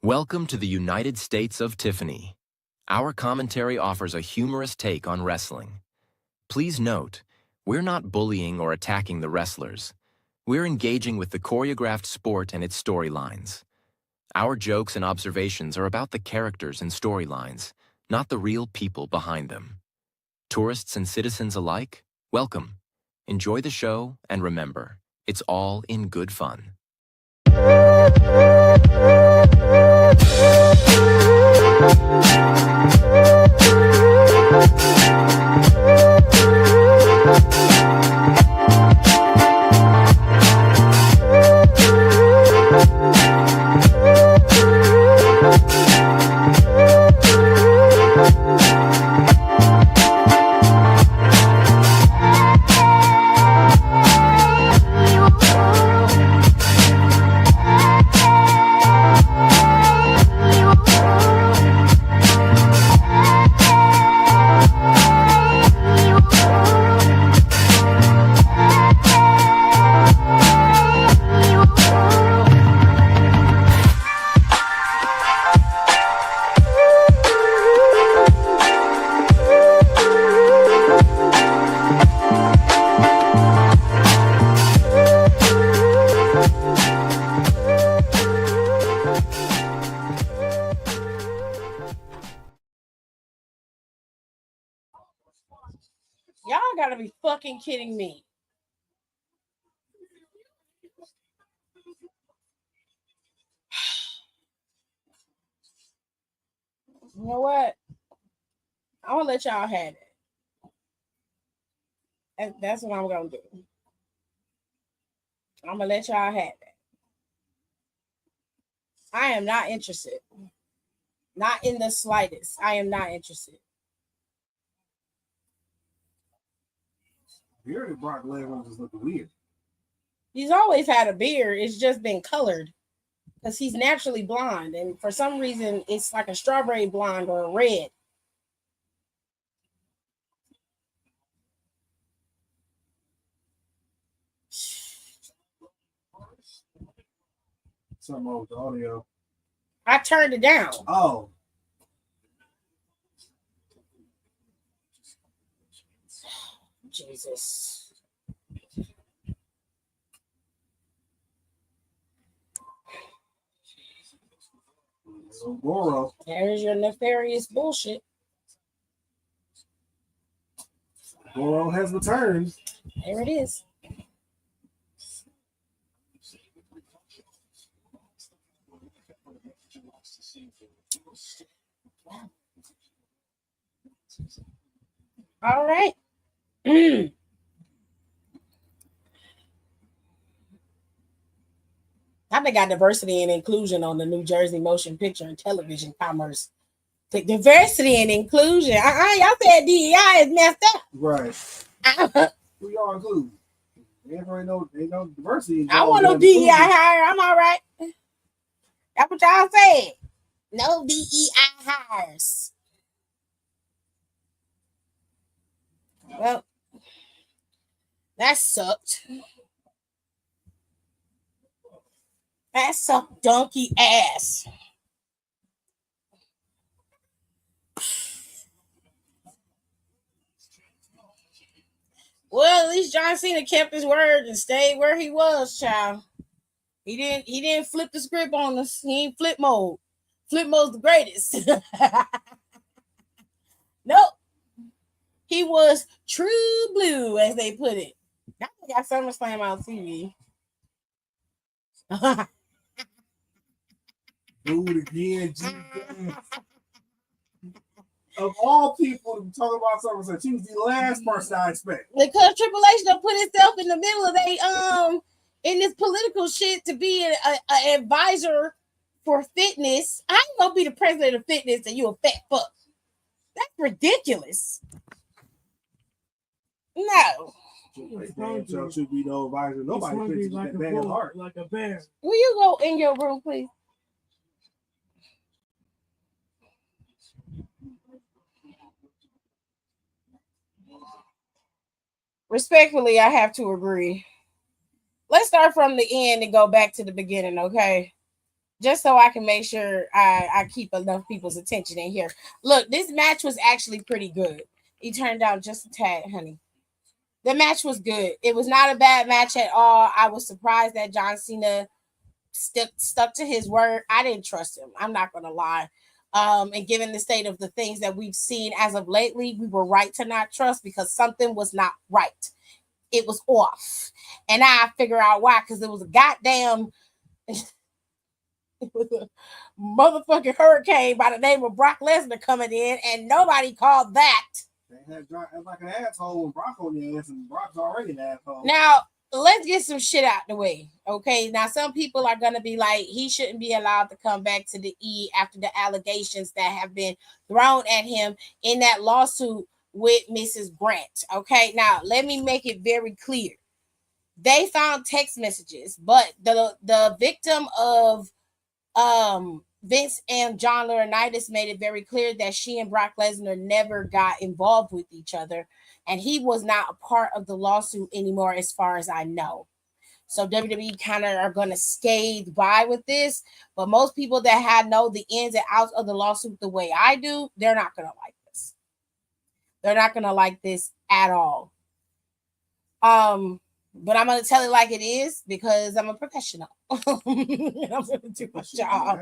Welcome to the United States of Tiffany. Our commentary offers a humorous take on wrestling. Please note, we're not bullying or attacking the wrestlers. We're engaging with the choreographed sport and its storylines. Our jokes and observations are about the characters and storylines, not the real people behind them. Tourists and citizens alike, welcome. Enjoy the show, and remember, it's all in good fun. Y'all gotta be fucking kidding me. You know what? I'm gonna let y'all have it. That's what I'm gonna do. I'm gonna let y'all have it. I am not interested. Not in the slightest. I am not interested. Beard of Brock Lesnar just look weird. He's always had a beard. It's just been colored because he's naturally blonde, and for some reason, it's like a strawberry blonde or a red. Something wrong with the audio. I turned it down. Oh. Jesus. So Goro. There's your nefarious bullshit. Goro has returned. There it is. All right. I think I diversity and inclusion on the New Jersey Motion Picture and Television Commerce. The diversity and inclusion. Y'all said DEI is messed up. Right. Who y'all include? Ain't no diversity. I want no DEI hire. I'm all right. That's what y'all said. No DEI hires. Well, that sucked. That sucked donkey ass. Well, at least John Cena kept his word and stayed where he was, child. He didn't flip the script on us. He ain't flip mode. Flip mode's the greatest. Nope. He was true blue, as they put it. I got Summerslam on TV. Do it again, Jesus. Of all people to talk about Summerslam, she was the last person I expect. Because Triple H done put himself in the middle of they in this political shit to be an advisor for fitness. I ain't gonna be the president of fitness and you a fat fuck. That's ridiculous. No. Should be no advisor. Nobody fits like that bad at heart. Like a bear. Will you go in your room, please? Respectfully, I have to agree. Let's start from the end and go back to the beginning, okay? just so I can make sure I keep enough people's attention in here. Look, this match was actually pretty good. He turned down just a tad, honey. The match was good. It was not a bad match at all. I was surprised that John Cena stuck to his word. I didn't trust him. I'm not gonna lie. And given the state of the things that we've seen as of lately, we were right to not trust because something was not right. It was off. And I figure out why, because it was a goddamn motherfucking hurricane by the name of Brock Lesnar coming in, and nobody called that. They had Brock like an asshole when Brock on the ass, and Brock's already an asshole. Now, let's get some shit out the way. Okay. Now, some people are going to be like, he shouldn't be allowed to come back to the E after the allegations that have been thrown at him in that lawsuit with Mrs. Grant. Okay. Now, let me make it very clear. They found text messages, but the victim of Vince and John Laurinaitis made it very clear that she and Brock Lesnar never got involved with each other, and he was not a part of the lawsuit anymore, as far as I know. So WWE kind of are going to skate by with this, but most people that know the ins and outs of the lawsuit the way I do, they're not going to like this. They're not going to like this at all. But I'm going to tell it like it is because I'm a professional. I'm going to do my job.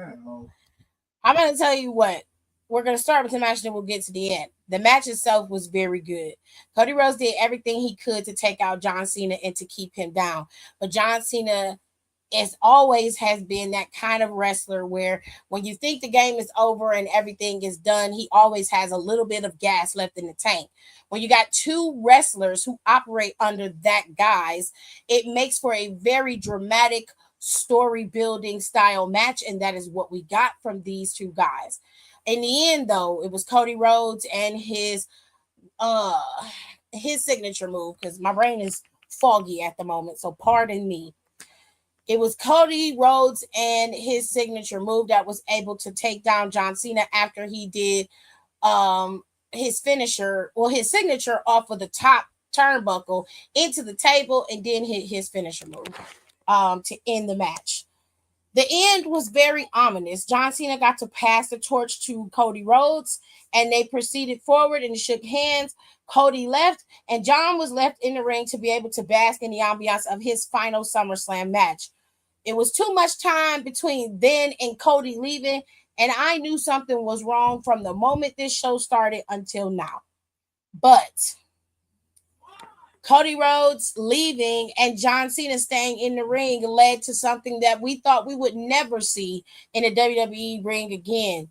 I'm going to tell you what. We're going to start with the match, then we'll get to the end. The match itself was very good. Cody Rhodes did everything he could to take out John Cena and to keep him down. But John Cena, as always, has been that kind of wrestler where when you think the game is over and everything is done, he always has a little bit of gas left in the tank. When you got two wrestlers who operate under that guise, it makes for a very dramatic story building style match, and that is what we got from these two guys. In the end, though, it was Cody Rhodes and his signature move, because my brain is foggy at the moment, so pardon me. It was Cody Rhodes and his signature move that was able to take down John Cena after he did his signature off of the top turnbuckle into the table and then hit his finisher move to end the match. The end was very ominous. John Cena got to pass the torch to Cody Rhodes, and they proceeded forward and shook hands. Cody left, and John was left in the ring to be able to bask in the ambiance of his final Summerslam match. It was too much time between then and Cody leaving, and I knew something was wrong from the moment this show started until now. But Cody Rhodes leaving and John Cena staying in the ring led to something that we thought we would never see in a WWE ring again.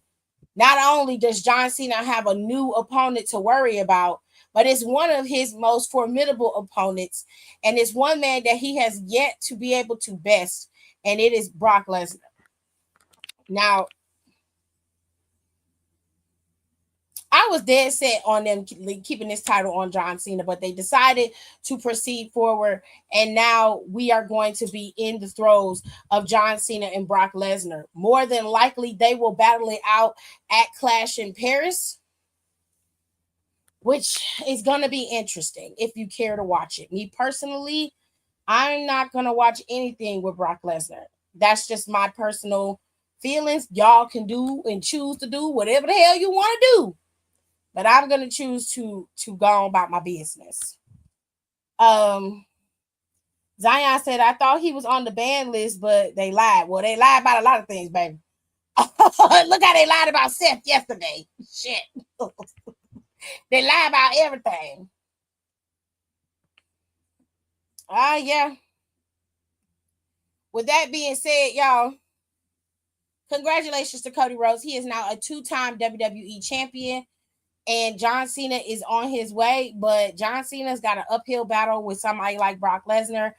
Not only does John Cena have a new opponent to worry about, but it's one of his most formidable opponents, and it's one man that he has yet to be able to best, and it is Brock Lesnar. Now, I was dead set on them keeping this title on John Cena, but they decided to proceed forward, and now we are going to be in the throes of John Cena and Brock Lesnar. More than likely, they will battle it out at Clash in Paris, which is going to be interesting if you care to watch it. Me personally, I'm not going to watch anything with Brock Lesnar. That's just my personal feelings. Y'all can do and choose to do whatever the hell you want to do. But I'm going to choose to go on about my business. Zion said, I thought he was on the ban list, but they lied. Well, they lied about a lot of things, baby. Look how they lied about Seth yesterday. Shit. They lie about everything. Yeah. With that being said, y'all, congratulations to Cody Rhodes. He is now a 2-time WWE champion. And John Cena is on his way, but John Cena's got an uphill battle with somebody like Brock Lesnar.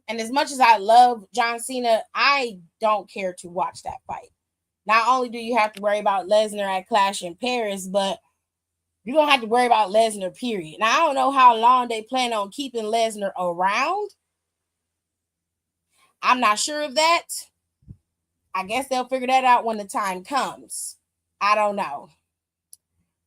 And as much as I love John Cena, I don't care to watch that fight. Not only do you have to worry about Lesnar at Clash in Paris, but you're going to have to worry about Lesnar, period. Now, I don't know how long they plan on keeping Lesnar around. I'm not sure of that. I guess they'll figure that out when the time comes. I don't know.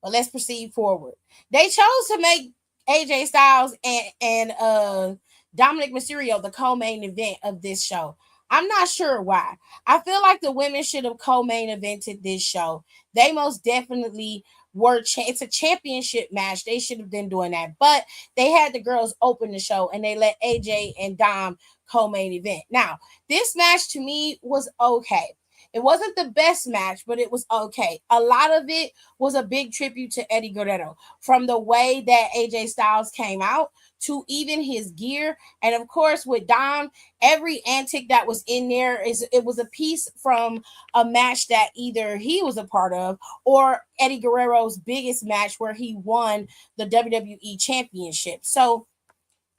But let's proceed forward. They chose to make AJ Styles and Dominic Mysterio the co-main event of this show. I'm not sure why. I feel like the women should have co-main evented this show. They most definitely were. It's a championship match. They should have been doing that, but they had the girls open the show and they let AJ and Dom co-main event. Now, this match to me was okay. It wasn't the best match, but it was okay. A lot of it was a big tribute to Eddie Guerrero, from the way that AJ Styles came out to even his gear. And of course, with Dom, every antic that was in there is it was a piece from a match that either he was a part of or Eddie Guerrero's biggest match where he won the WWE championship. So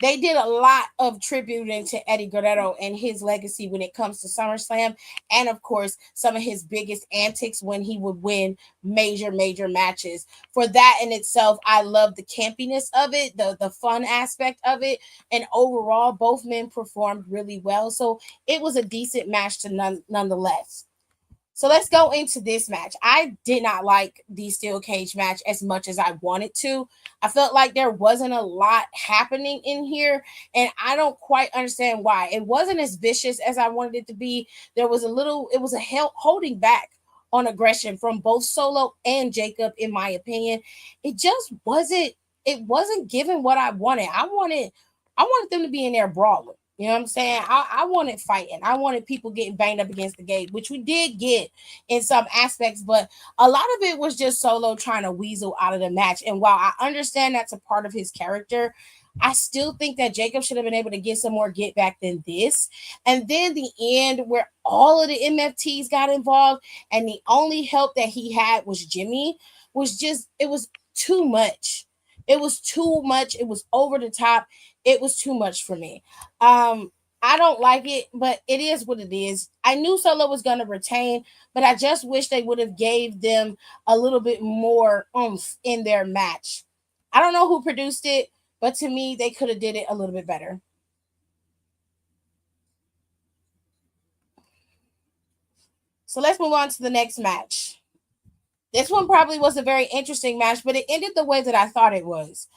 they did a lot of tributing to Eddie Guerrero and his legacy when it comes to SummerSlam, and of course, some of his biggest antics when he would win major matches. For that in itself, I love the campiness of it, the fun aspect of it, and overall, both men performed really well. So it was a decent match to nonetheless. So let's go into this match. I did not like the steel cage match as much as I wanted to. I felt like there wasn't a lot happening in here, and I don't quite understand why. It wasn't as vicious as I wanted it to be. There was it was a holding back on aggression from both Solo and Jacob, in my opinion. It just wasn't giving what I wanted. I wanted them to be in there brawling. You know what I'm saying? I wanted fighting. I wanted people getting banged up against the gate, which we did get in some aspects, but a lot of it was just Solo trying to weasel out of the match. And while I understand that's a part of his character, I still think that Jacob should have been able to get some more get back than this. And then the end where all of the MFTs got involved and the only help that he had was Jimmy was just, it was too much. It was too much. It was over the top. It was too much for me. I don't like it, but it is what it is. I knew Solo was going to retain, but I just wish they would have gave them a little bit more oomph in their match. I don't know who produced it, but to me, they could have did it a little bit better. So let's move on to the next match. This one probably was a very interesting match, but it ended the way that I thought it was.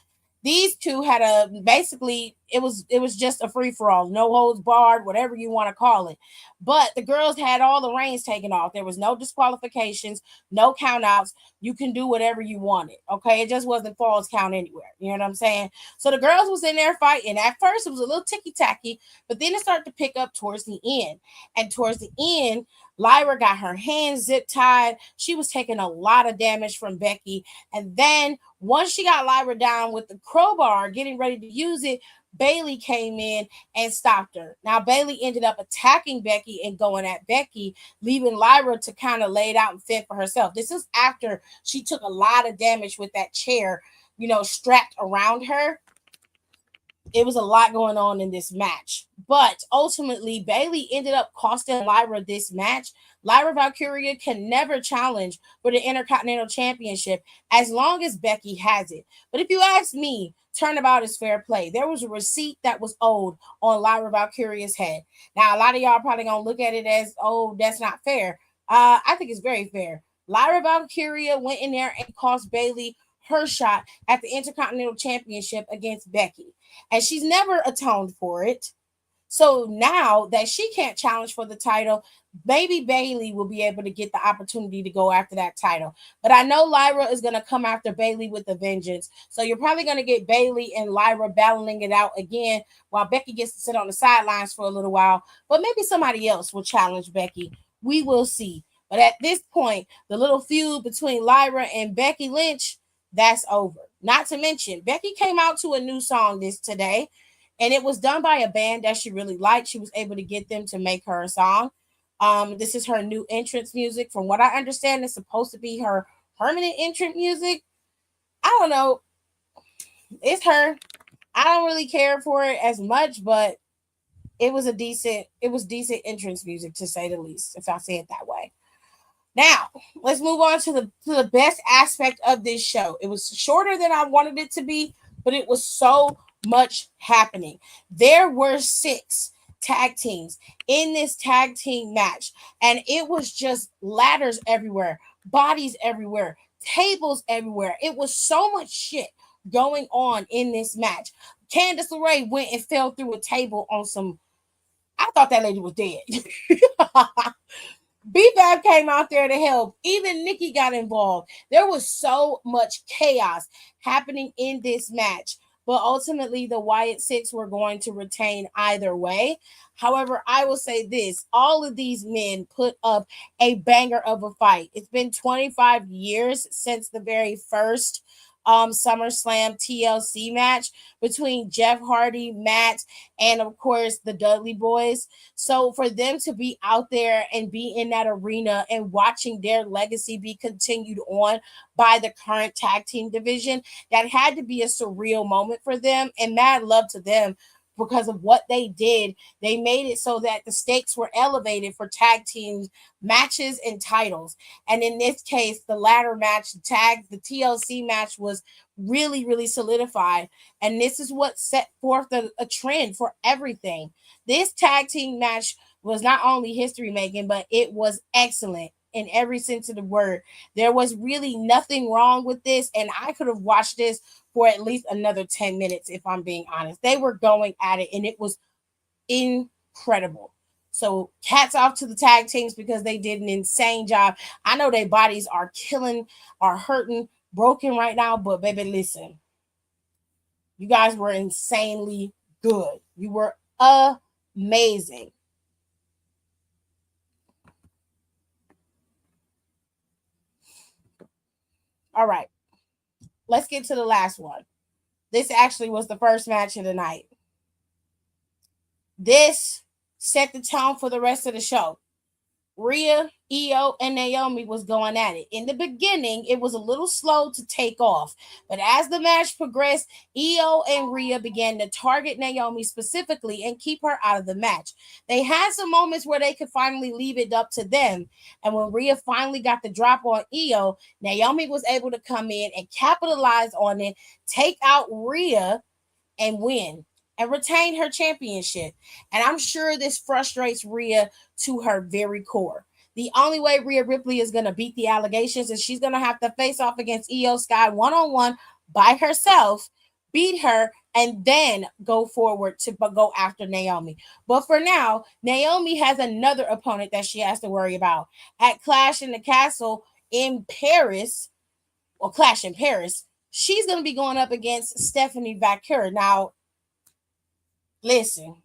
These two had a basically it was just a free for all, no holds barred, whatever you want to call it. But the girls had all the reins taken off. There was no disqualifications, no countouts. You can do whatever you wanted. Okay, it just wasn't falls count anywhere. You know what I'm saying? So the girls was in there fighting. At first, it was a little ticky tacky, but then it started to pick up towards the end. And towards the end, Lyra got her hands zip tied. She was taking a lot of damage from Becky. And then once she got Lyra down with the crowbar, getting ready to use it, Bailey came in and stopped her. Now, Bailey ended up attacking Becky and going at Becky, leaving Lyra to kind of lay it out and fend for herself. This is after she took a lot of damage with that chair, strapped around her. It was a lot going on in this match. But ultimately, Bailey ended up costing Lyra this match. Lyra Valkyria can never challenge for the Intercontinental Championship as long as Becky has it. But if you ask me, turnabout is fair play. There was a receipt that was owed on Lyra Valkyria's head. Now, a lot of y'all probably going to look at it as, oh, that's not fair. I think it's very fair. Lyra Valkyria went in there and cost Bailey her shot at the Intercontinental Championship against Becky. And she's never atoned for it. So now that she can't challenge for the title, maybe Bailey will be able to get the opportunity to go after that title. But I know Lyra is going to come after Bailey with a vengeance. So you're probably going to get Bailey and Lyra battling it out again while Becky gets to sit on the sidelines for a little while. But maybe somebody else will challenge Becky. We will see. But at this point, the little feud between Lyra and Becky Lynch, that's over. Not to mention, Becky came out to a new song today, and it was done by a band that she really liked. She was able to get them to make her a song. This is her new entrance music. From what I understand, it's supposed to be her permanent entrance music. I don't know. It's her. I don't really care for it as much, but it was decent entrance music, to say the least, if I say it that way. Now, let's move on to the best aspect of this show. It was shorter than I wanted it to be, but it was so much happening. There were 6 tag teams in this tag team match, and it was just ladders everywhere, bodies everywhere, tables everywhere. It was so much shit going on in this match. Candice LeRae went and fell through a table on some I thought that lady was dead. B-Fab came out there to help. Even Nikki got involved. There was so much chaos happening in this match. But ultimately, the Wyatt Six were going to retain either way. However, I will say this, all of these men put up a banger of a fight. It's been 25 years since the very first SummerSlam TLC match between Jeff Hardy, Matt, and of course the Dudley Boys. So for them to be out there and be in that arena and watching their legacy be continued on by the current tag team division, that had to be a surreal moment for them. And mad love to them because of what they did. They made it so that the stakes were elevated for tag team matches and titles. And in this case, the latter match, the TLC match was really, really solidified. And this is what set forth a trend for everything. This tag team match was not only history making, but it was excellent in every sense of the word. There was really nothing wrong with this, and I could have watched this for at least another 10 minutes if I'm being honest. They were going at it, and it was incredible. So hats off to the tag teams because they did an insane job. I know their bodies are killing, are hurting, broken right now, but baby, listen. You guys were insanely good. You were amazing. All right. Let's get to the last one. This actually was the first match of the night. This set the tone for the rest of the show. Rhea, Io, and Naomi was going at it. In the beginning, it was a little slow to take off, but as the match progressed, Io and Rhea began to target Naomi specifically and keep her out of the match. They had some moments where they could finally leave it up to them, and when Rhea finally got the drop on Io, Naomi was able to come in and capitalize on it, take out Rhea, and win and retain her championship. And I'm sure this frustrates Rhea to her very core. The only way Rhea Ripley is going to beat the allegations is she's going to have to face off against Io Sky one-on-one by herself, beat her, and then go forward to go after Naomi. But for now, Naomi has another opponent that she has to worry about. At Clash in the Castle in Paris, or Clash in Paris, she's going to be going up against Stephanie Vaquer. Now, listen,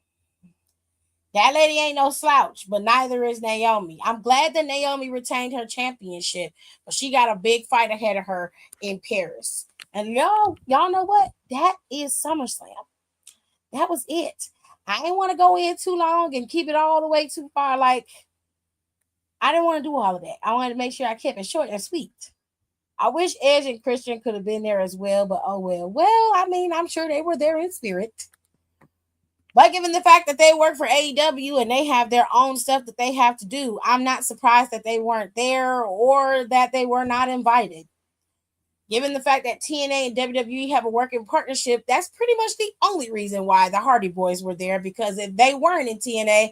that lady ain't no slouch, but neither is Naomi. I'm glad that Naomi retained her championship, but she got a big fight ahead of her in Paris. And y'all know what? That is SummerSlam. That was it. I didn't want to go in too long and keep it all the way too far. Like, I didn't want to do all of that. I wanted to make sure I kept it short and sweet. I wish Edge and Christian could have been there as well, but oh well. Well, I mean, I'm sure they were there in spirit. But given the fact that they work for AEW and they have their own stuff that they have to do, I'm not surprised that they weren't there or that they were not invited. Given the fact that TNA and WWE have a working partnership, that's pretty much the only reason why the Hardy Boys were there. Because if they weren't in TNA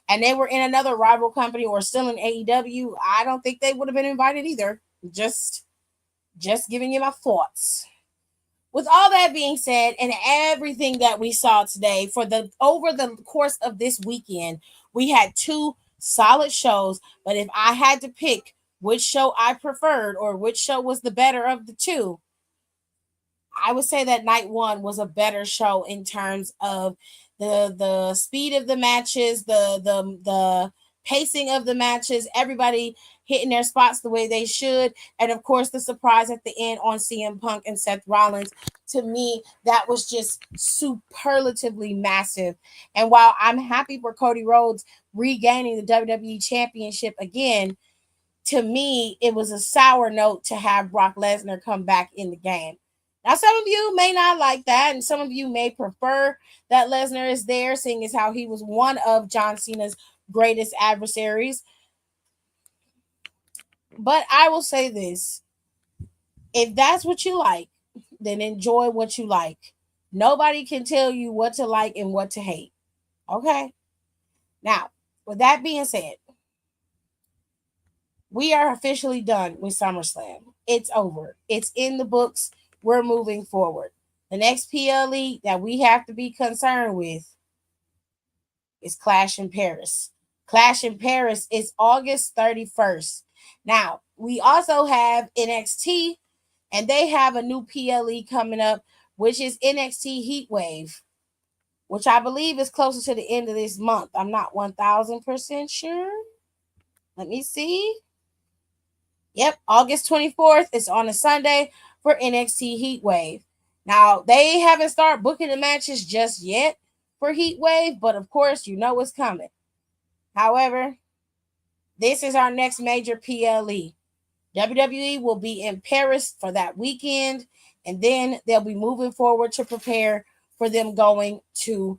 and they were in another rival company or still in AEW, I don't think they would have been invited either. Just giving you my thoughts. With all that being said, and everything that we saw today over the course of this weekend, we had two solid shows. But if I had to pick which show I preferred or which show was the better of the two, I would say that night one was a better show in terms of the speed of the matches, the pacing of the matches, everybody hitting their spots the way they should, and of course the surprise at the end on CM Punk and Seth Rollins. To me, that was just superlatively massive. And while I'm happy for Cody Rhodes regaining the WWE Championship again, to me, it was a sour note to have Brock Lesnar come back in the game. Now, some of you may not like that, and some of you may prefer that Lesnar is there, seeing as how he was one of John Cena's greatest adversaries. But I will say this. If that's what you like, then enjoy what you like. Nobody can tell you what to like and what to hate. Okay? Now, with that being said, we are officially done with SummerSlam. It's over. It's in the books. We're moving forward. The next PLE that we have to be concerned with is Clash in Paris. Clash in Paris is August 31st. Now, we also have NXT, and they have a new PLE coming up, which is NXT Heatwave, which I believe is closer to the end of this month. I'm not 1000% sure. Let me see. Yep, August 24th. It's on a Sunday for NXT Heatwave. Now, they haven't started booking the matches just yet for Heatwave, but of course, you know it's coming. However, this is our next major PLE. WWE will be in Paris for that weekend, and then they'll be moving forward to prepare for them going to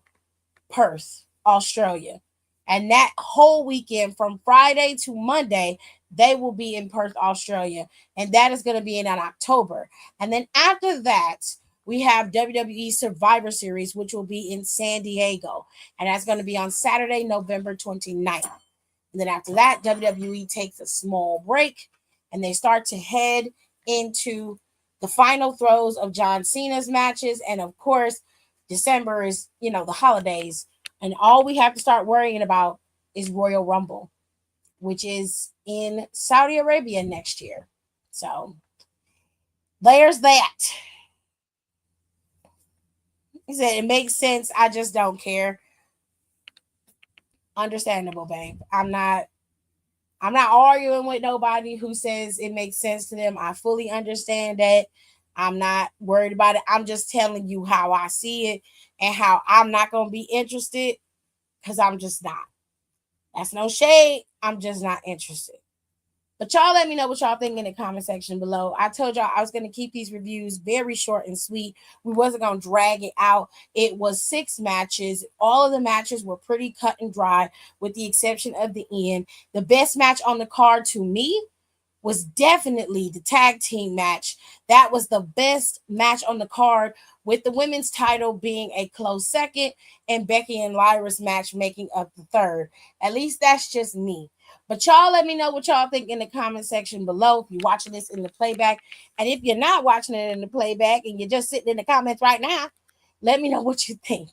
Perth, Australia. And that whole weekend from Friday to Monday, they will be in Perth, Australia. And that is going to be in October. And then after that, we have WWE Survivor Series, which will be in San Diego. And that's going to be on Saturday, November 29th. And then after that, WWE takes a small break and they start to head into the final throes of John Cena's matches. And of course, December is, the holidays. And all we have to start worrying about is Royal Rumble, which is in Saudi Arabia next year. So there's that. He said, it makes sense. I just don't care. Understandable, babe. I'm not arguing with nobody who says it makes sense to them. I fully understand that. I'm not worried about it. I'm just telling you how I see it and how I'm not going to be interested because I'm just not. That's no shade. I'm just not interested. But y'all let me know what y'all think in the comment section below. I told y'all I was going to keep these reviews very short and sweet. We wasn't going to drag it out. It was 6 matches. All of the matches were pretty cut and dry with the exception of the end. The best match on the card to me was definitely the tag team match. That was the best match on the card, with the women's title being a close second and Becky and Lyra's match making up the third. At least that's just me. But y'all let me know what y'all think in the comment section below if you're watching this in the playback. And if you're not watching it in the playback and you're just sitting in the comments right now, let me know what you think.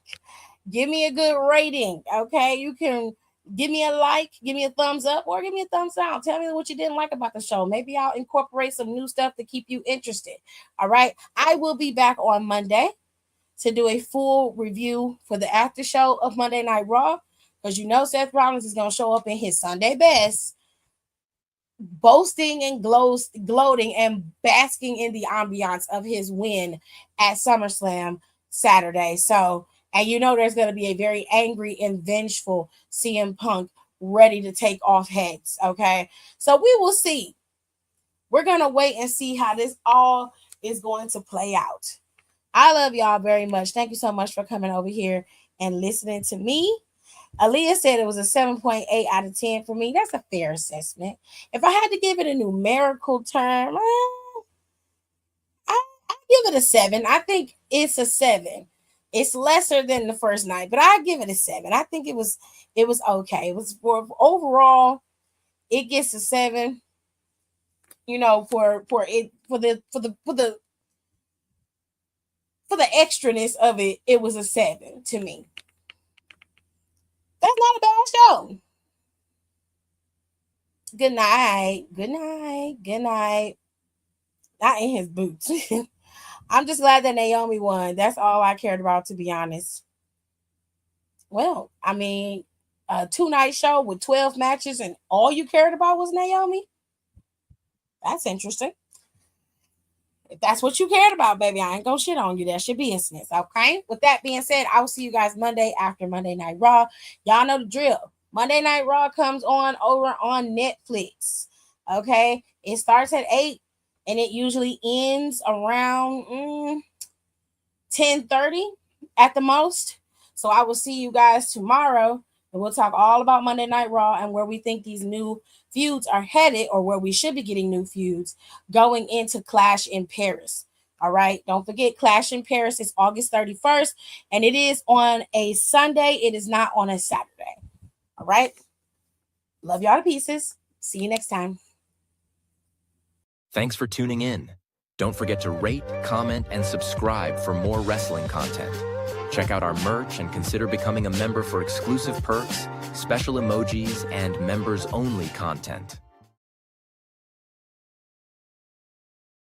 Give me a good rating, okay? You can give me a like, give me a thumbs up, or give me a thumbs down. Tell me what you didn't like about the show. Maybe I'll incorporate some new stuff to keep you interested. All right. I will be back on Monday to do a full review for the after show of Monday Night Raw, because Seth Rollins is going to show up in his Sunday best, boasting and gloating and basking in the ambiance of his win at Summerslam Saturday. So, and there's going to be a very angry and vengeful CM Punk ready to take off heads, okay? So we will see. We're going to wait and see how this all is going to play out. I love y'all very much. Thank you so much for coming over here and listening to me. Aaliyah said it was a 7.8 out of 10 for me. That's a fair assessment. If I had to give it a numerical term, I give it a 7. I think it's a 7. It's lesser than the first night, but I give it a 7. I think it was okay. It was for overall, it gets a 7. For the extraness of it, it was a 7 to me. That's not a bad show. Good night. Good night. Good night. Not in his boots. I'm just glad that Naomi won. That's all I cared about, to be honest. Well, I mean, a 2-night show with 12 matches and all you cared about was Naomi? That's interesting. If that's what you cared about, baby, I ain't gonna shit on you. That's your business, okay? With that being said, I will see you guys Monday after Monday Night Raw. Y'all know the drill. Monday Night Raw comes on over on Netflix, okay? It starts at 8, and it usually ends around 10:30 at the most. So I will see you guys tomorrow, and we'll talk all about Monday Night Raw and where we think these new feuds are headed, or where we should be getting new feuds going into Clash in Paris. All right. Don't forget, Clash in Paris is August 31st, and it is on a Sunday. It is not on a Saturday. All right. Love y'all to pieces. See you next time. Thanks for tuning in. Don't forget to rate, comment, and subscribe for more wrestling content. Check out our merch and consider becoming a member for exclusive perks, special emojis, and members-only content.